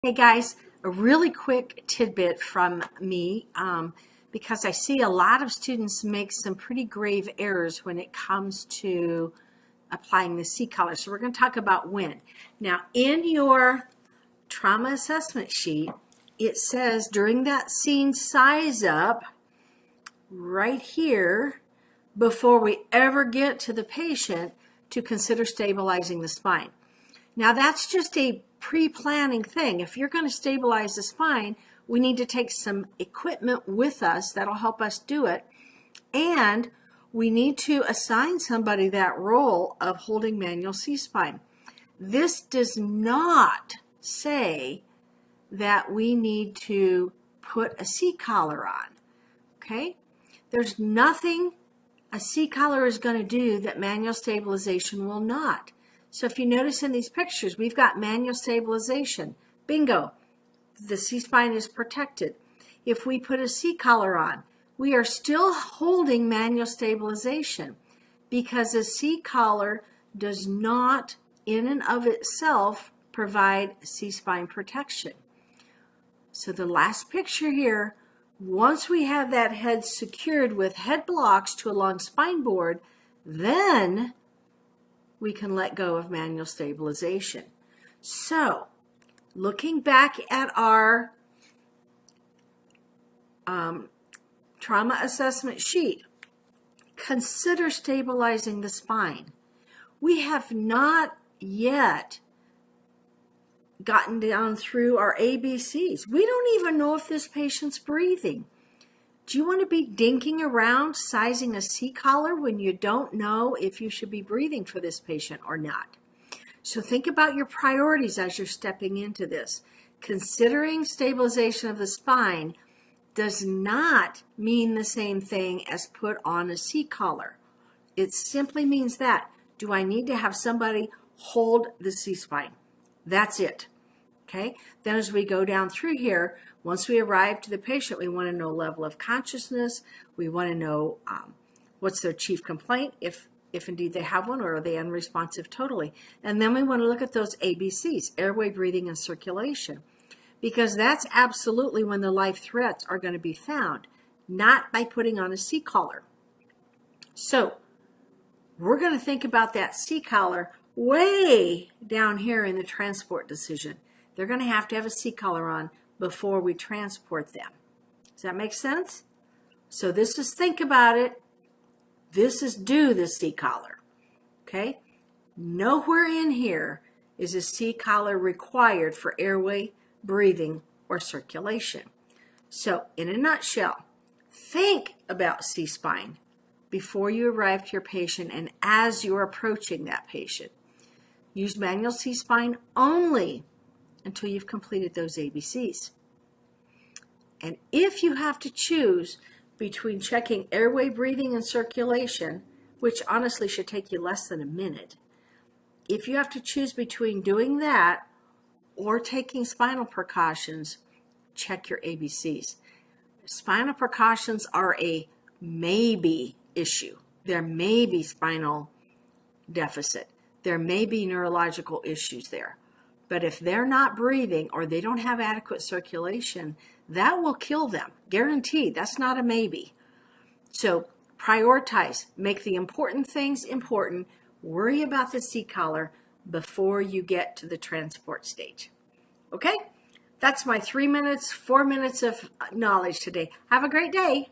Hey guys, a really quick tidbit from me because I see a lot of students make some pretty grave errors when it comes to applying the C-collar. So we're going to talk about when. Now, in your trauma assessment sheet, it says during that scene size up right here, before we ever get to the patient, to consider stabilizing the spine. Now that's just a pre-planning thing. If you're going to stabilize the spine, we need to take some equipment with us that'll help us do it. And we need to assign somebody that role of holding manual C-spine. This does not say that we need to put a C-collar on, okay? There's nothing a C-collar is going to do that manual stabilization will not. So if you notice in these pictures, we've got manual stabilization. Bingo, the C-spine is protected. If we put a C-collar on, we are still holding manual stabilization because a C-collar does not, in and of itself, provide C-spine protection. So the last picture here, once we have that head secured with head blocks to a long spine board, then we can let go of manual stabilization. So, looking back at our trauma assessment sheet, consider stabilizing the spine. We have not yet gotten down through our ABCs. We don't even know if this patient's breathing. Do you want to be dinking around sizing a C-collar when you don't know if you should be breathing for this patient or not? So think about your priorities as you're stepping into this. Considering stabilization of the spine does not mean the same thing as put on a C-collar. It simply means that. Do I need to have somebody hold the C-spine? That's it. Okay, then as we go down through here, once we arrive to the patient, we want to know level of consciousness. We want to know what's their chief complaint, if indeed they have one, or are they unresponsive totally. And then we want to look at those ABCs, airway, breathing, and circulation, because that's absolutely when the life threats are going to be found, not by putting on a C-collar. So we're going to think about that C-collar way down here in the transport decision. They're going to have a C-collar on before we transport them. Does that make sense? So this is think about it. This is do the C-collar. Okay? Nowhere in here is a C-collar required for airway, breathing, or circulation. So in a nutshell, think about C-spine before you arrive to your patient and as you're approaching that patient. Use manual C-spine only until you've completed those ABCs. And if you have to choose between checking airway, breathing, and circulation, which honestly should take you less than a minute, if you have to choose between doing that or taking spinal precautions, check your ABCs. Spinal precautions are a maybe issue. There may be spinal deficit. There may be neurological issues there. But if they're not breathing or they don't have adequate circulation, that will kill them. Guaranteed. That's not a maybe. So prioritize. Make the important things important. Worry about the C-collar before you get to the transport stage. Okay? That's my 3 minutes, 4 minutes of knowledge today. Have a great day.